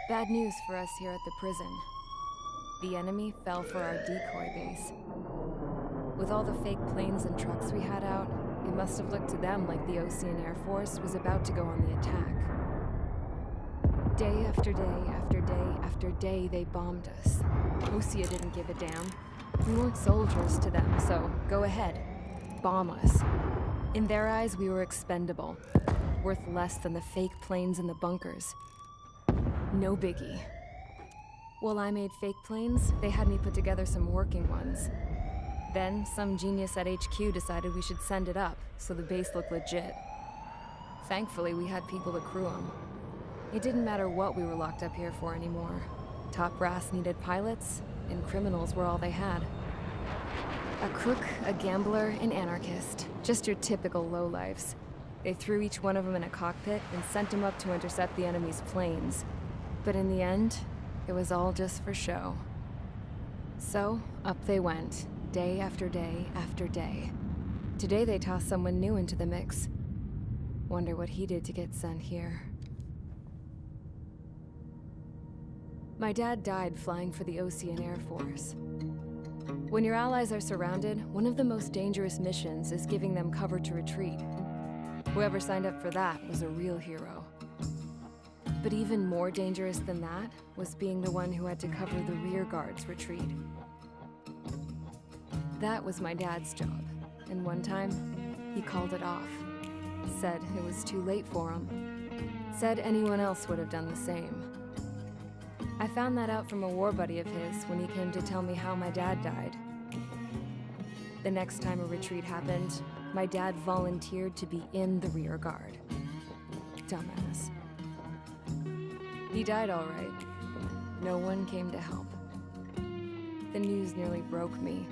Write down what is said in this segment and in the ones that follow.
Bad news for us here at the prison. The enemy fell for our decoy base. With all the fake planes and trucks we had out, it must have looked to them like the Ocean Air Force was about to go on the attack. Day after day after day after day, they bombed us. Osea didn't give a damn. We weren't soldiers to them, so go ahead. Bomb us. In their eyes, we were expendable. Worth less than the fake planes in the bunkers. No biggie. While I made fake planes, they had me put together some working ones. Then, some genius at HQ decided we should send it up, so the base looked legit. Thankfully, we had people to crew them. It didn't matter what we were locked up here for anymore. Top brass needed pilots, and criminals were all they had. A crook, a gambler, an anarchist. Just your typical lowlifes. They threw each one of them in a cockpit and sent them up to intercept the enemy's planes. But in the end, it was all just for show. So, up they went, day after day after day. Today they tossed someone new into the mix. Wonder what he did to get sent here. My dad died flying for the Ocean Air Force. When your allies are surrounded, one of the most dangerous missions is giving them cover to retreat. Whoever signed up for that was a real hero. But even more dangerous than that was being the one who had to cover the rear guard's retreat. That was my dad's job, and one time, he called it off. Said it was too late for him. Said anyone else would have done the same. I found that out from a war buddy of his when he came to tell me how my dad died. The next time a retreat happened, my dad volunteered to be in the rear guard. Dumbass. He died all right. No one came to help. The news nearly broke me.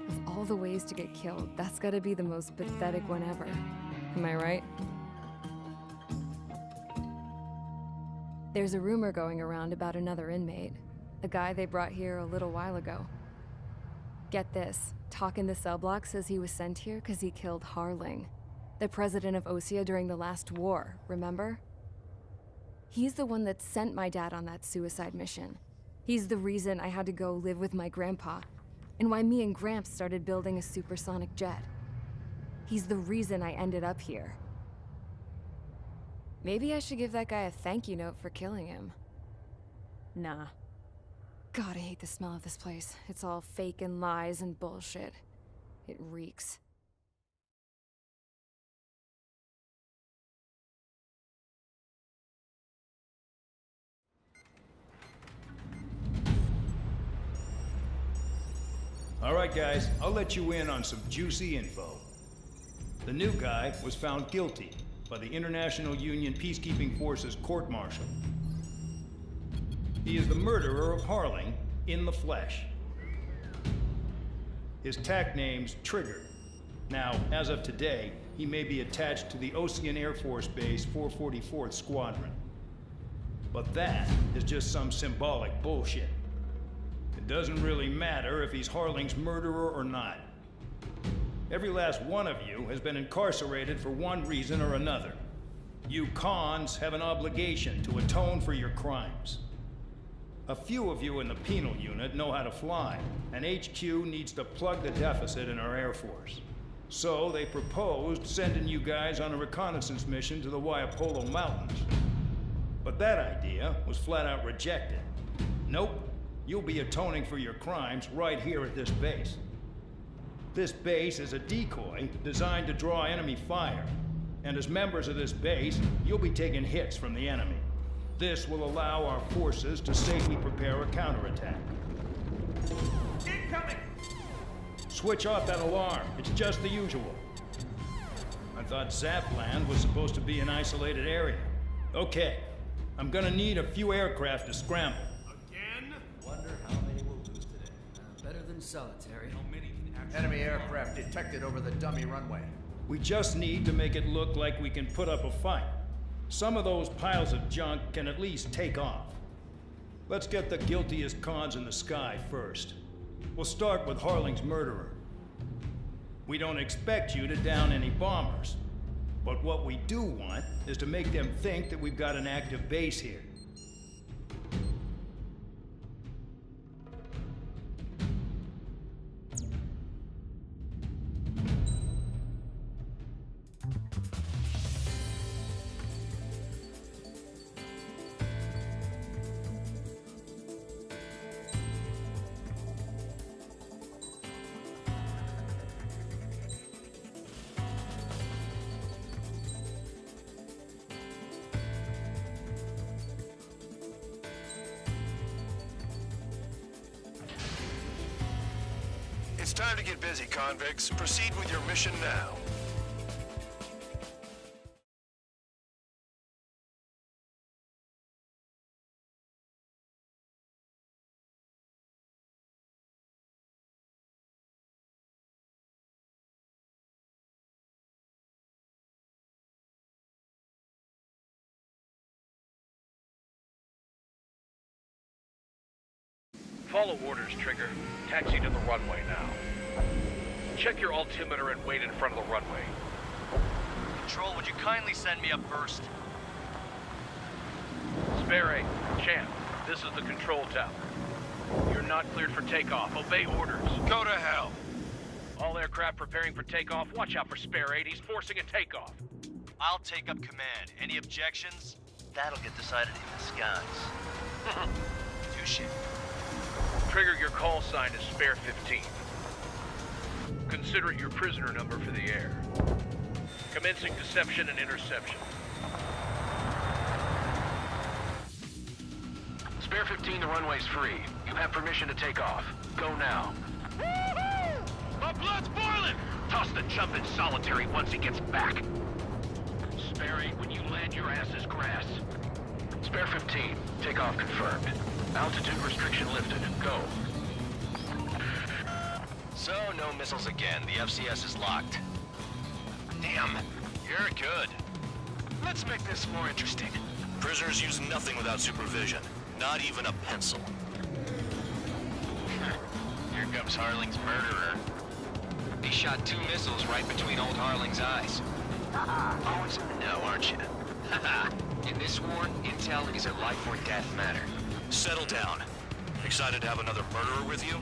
Of all the ways to get killed, that's gotta be the most pathetic one ever. Am I right? There's a rumor going around about another inmate. A guy they brought here a little while ago. Get this, talk in the cell block says he was sent here because he killed Harling, the president of Osea during the last war, remember? He's the one that sent my dad on that suicide mission. He's the reason I had to go live with my grandpa, and why me and Gramps started building a supersonic jet. He's the reason I ended up here. Maybe I should give that guy a thank you note for killing him. Nah. God, I hate the smell of this place. It's all fake and lies and bullshit. It reeks. All right, guys, I'll let you in on some juicy info. The new guy was found guilty by the International Union Peacekeeping Forces court-martial. He is the murderer of Harling in the flesh. His tack name's Trigger. Now, as of today, he may be attached to the Ocean Air Force Base 444th Squadron. But that is just some symbolic bullshit. It doesn't really matter if he's Harling's murderer or not. Every last one of you has been incarcerated for one reason or another. You cons have an obligation to atone for your crimes. A few of you in the penal unit know how to fly, and HQ needs to plug the deficit in our Air Force. So they proposed sending you guys on a reconnaissance mission to the Waiapolo Mountains. But that idea was flat out rejected. Nope. You'll be atoning for your crimes right here at this base. This base is a decoy designed to draw enemy fire. And as members of this base, you'll be taking hits from the enemy. This will allow our forces to safely prepare a counterattack. Incoming! Switch off that alarm. It's just the usual. I thought Zapland was supposed to be an isolated area. Okay, I'm gonna need a few aircraft to scramble. Wonder how many we'll lose today. Better than solitary. How many can actually... Enemy aircraft detected over the dummy runway. We just need to make it look like we can put up a fight. Some of those piles of junk can at least take off. Let's get the guiltiest cons in the sky first. We'll start with Harling's murderer. We don't expect you to down any bombers. But what we do want is to make them think that we've got an active base here. time to get busy, convicts. Proceed with your mission now. Follow orders, Trigger. Taxi to the runway now. Check your altimeter and wait in front of the runway. Control, would you kindly send me up first? Spare 8, Champ, this is the control tower. You're not cleared for takeoff. Obey orders. Go to hell. All aircraft preparing for takeoff. Watch out for Spare 8. He's forcing a takeoff. I'll take up command. Any objections? That'll get decided in the skies. Touche. Trigger, your call sign is Spare 15. Consider it your prisoner number for the air. Commencing deception and interception. Spare 15, the runway's free. You have permission to take off. Go now. My blood's boiling! Toss the chump in solitary once he gets back. Spare 8, when you land, your ass is grass. Spare 15, takeoff confirmed. Altitude restriction lifted. Go. So, no missiles again. The FCS is locked. Damn, you're good. Let's make this more interesting. Prisoners use nothing without supervision. Not even a pencil. Here comes Harling's murderer. He shot 2 missiles right between old Harling's eyes. Always in the know, aren't you? In this war, intel is a life or death matter. Settle down. Excited to have another murderer with you?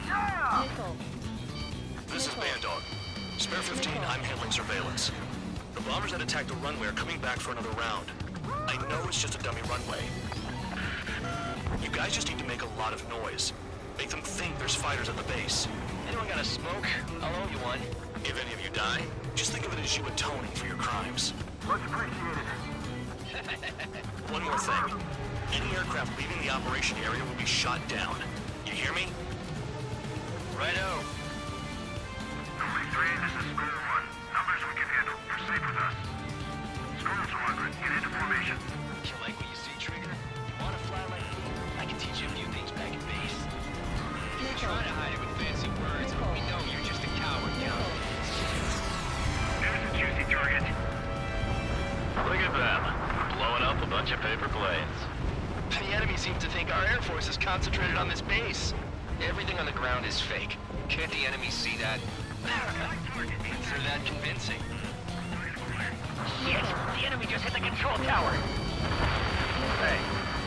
Vehicle. This is Bandog. Spare 15, I'm handling surveillance. The bombers that attacked the runway are coming back for another round. I know it's just a dummy runway. You guys just need to make a lot of noise. Make them think there's fighters at the base. Anyone got a smoke? I'll owe you one. If any of you die, just think of it as you atoning for your crimes. Much appreciated. One more thing. Any aircraft leaving the operation area will be shot down. You hear me? Righto. Only 3, this is School 1. Numbers we can handle. You're safe with us. School 200, get into formation. You like what you see, Trigger? You want to fly like me? I can teach you a few things back at base. You're trying to hide it with fancy words, but we know you're just a coward, Count. There's a juicy target. Look at them. Blowing up a bunch of paper planes. The enemy seems to think our Air Force is concentrated on this base. Everything on the ground is fake. Can't the enemy see that? Consider that convincing. Yes, the enemy just hit the control tower. Hey,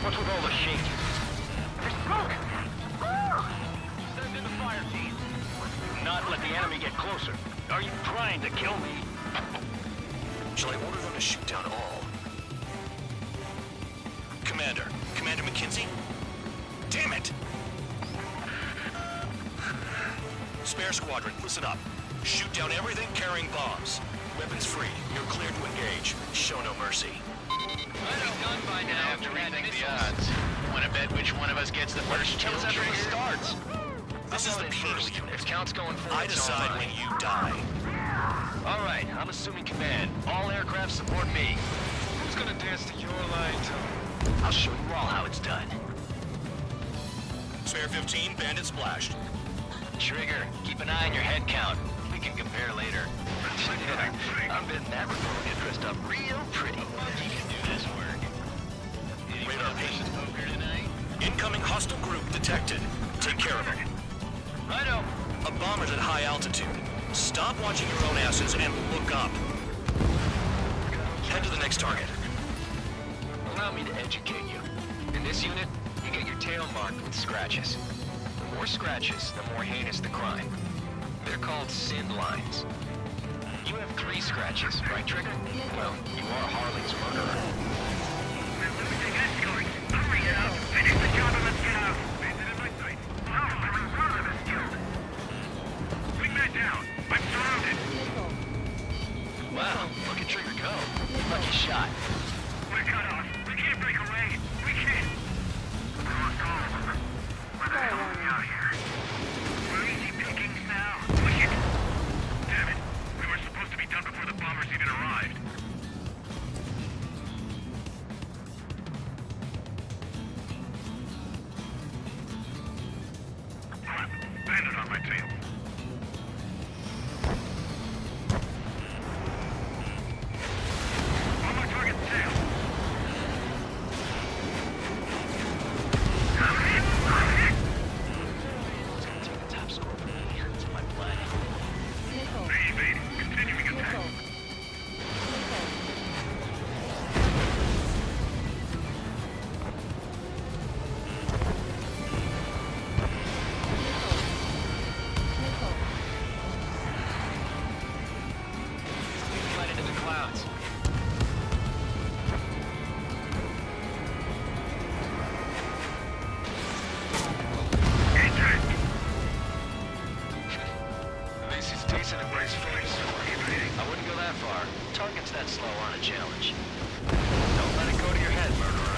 what's with all the shaking? There's smoke! Send in the fire team. Not let the enemy get closer. Are you trying to kill me? Shall I order them to shoot down all? Commander McKenzie? Damn it! Spare squadron, listen up. Shoot down everything carrying bombs. Weapons free. You're cleared to engage. Show no mercy. Done by now. I have to rethink the odds. Want to bet which one of us gets the first kill Kills everyone trigger? starts. This is the penal If unit. Count's going forward, I decide when you die. All right, I'm assuming command. All aircraft support me. Who's gonna dance to your line, Tony? I'll show you all how it's done. Spare 15, bandit splashed. Trigger, keep an eye on your head count. We can compare later. I'm betting that we're going to get dressed up real pretty. You can do this work. Radar patient. Poker tonight? Incoming hostile group detected. Take care of them. Righto. A bomber's at high altitude. Stop watching your own asses and look up. Head to the next target. Allow me to educate you. In this unit, you get your tail marked with scratches. The more scratches, the more heinous the crime. They're called sin lines. You have 3 scratches, right, Trigger? Well, you are Harley's murderer. We're losing escorts. Hurry now. Finish the job and let's get out. Bandit in my sight. Oh, only one of us killed. Bring that down. I'm surrounded. Wow, look at Trigger go. Lucky shot. We're cut off. We can't break away. We can't. Cross all of them. Where the hell are we out here? We're easy pickings now. chasing a brace face. I wouldn't go that far. Target's that slow on a challenge. Don't let it go to your head, murderer.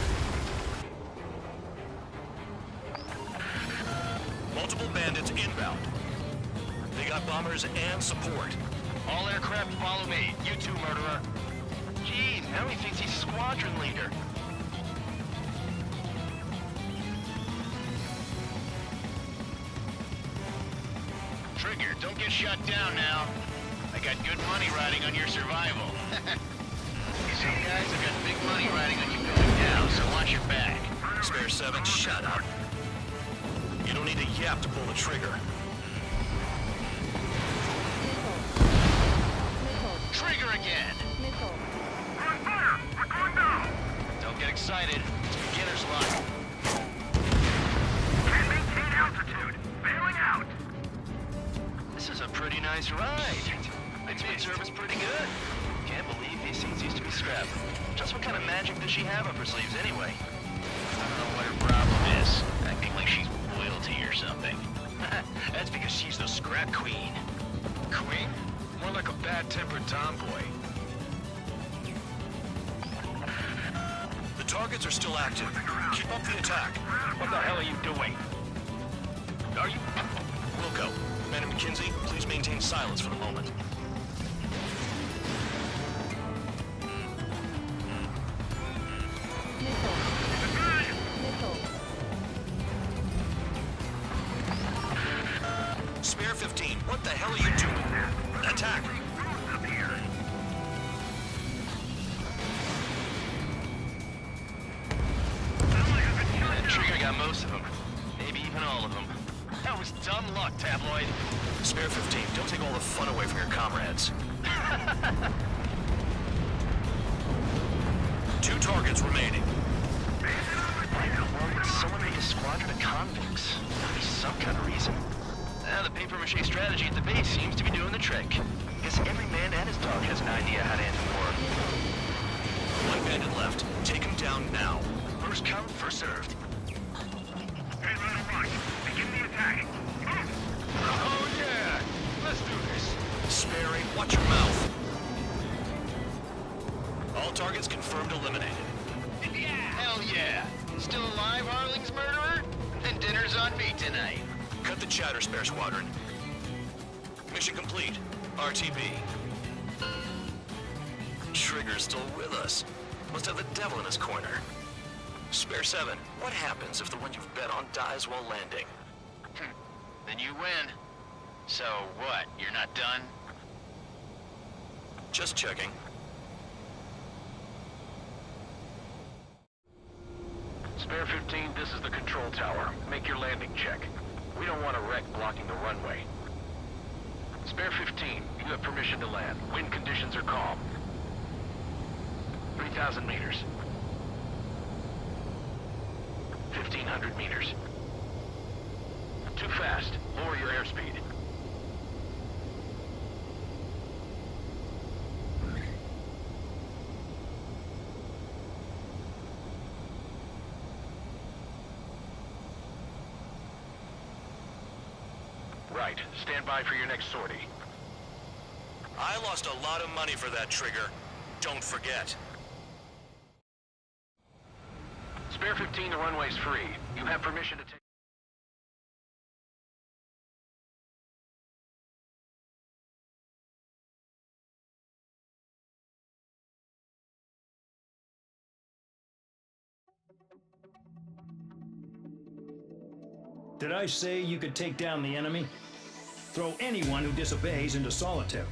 Multiple bandits inbound. They got bombers and support. All aircraft follow me. You too, murderer. Jeez, now he thinks he's squadron leader. Trigger, don't get shut down now. I got good money riding on your survival. You see, guys, I've got big money riding on you going down, so watch your back. Spare 7, shut up. You don't need a yap to pull the trigger. Trigger again! We're on fire! We're going down! Don't get excited. It's beginner's luck. Can't maintain altitude. Bailing out. This is a pretty nice ride. The speed service pretty good. Can't believe these things used to be scrapped. Just what kind of magic does she have up her sleeves anyway? I don't know what her problem is. Acting like she's royalty or something. That's because she's the scrap queen. Queen? More like a bad-tempered tomboy. The targets are still active. Keep up the attack. What the hell are you doing? Are you... Wilco, Madam McKinsey, please maintain silence for the moment. Spare 15, what the hell are you doing? Attack! That trigger got most of them. Maybe even all of them. That was dumb luck, Tabloid. Spare 15, don't take all the fun away from your comrades. 2 targets remaining. Why in the world would someone make a squadron of convicts? There'd be some kind of reason. Now the papier-mâché strategy at the base seems to be doing the trick. Guess every man and his dog has an idea how to end the war. 1 bandit left. Take him down now. First come, first served. Hey, little Rock. Begin the attack. Move! Oh, yeah! Let's do this. Sperry, watch your mouth. All targets confirmed eliminated. Hell yeah! Still alive, Harling's murderer? Then dinner's on me tonight. Cut the chatter, Spare Squadron. Mission complete. RTB. Trigger's still with us. Must have the devil in his corner. Spare 7, what happens if the one you've bet on dies while landing? Then you win. So what, you're not done? Just checking. Spare 15, this is the control tower. Make your landing check. We don't want a wreck blocking the runway. Spare 15, you have permission to land. Wind conditions are calm. 3,000 meters. 1,500 meters. Too fast. Lower your airspeed. Right. Stand by for your next sortie. I lost a lot of money for that trigger. Don't forget. Spare 15, the runway's free. You have permission to take... Did I say you could take down the enemy? Throw anyone who disobeys into solitary.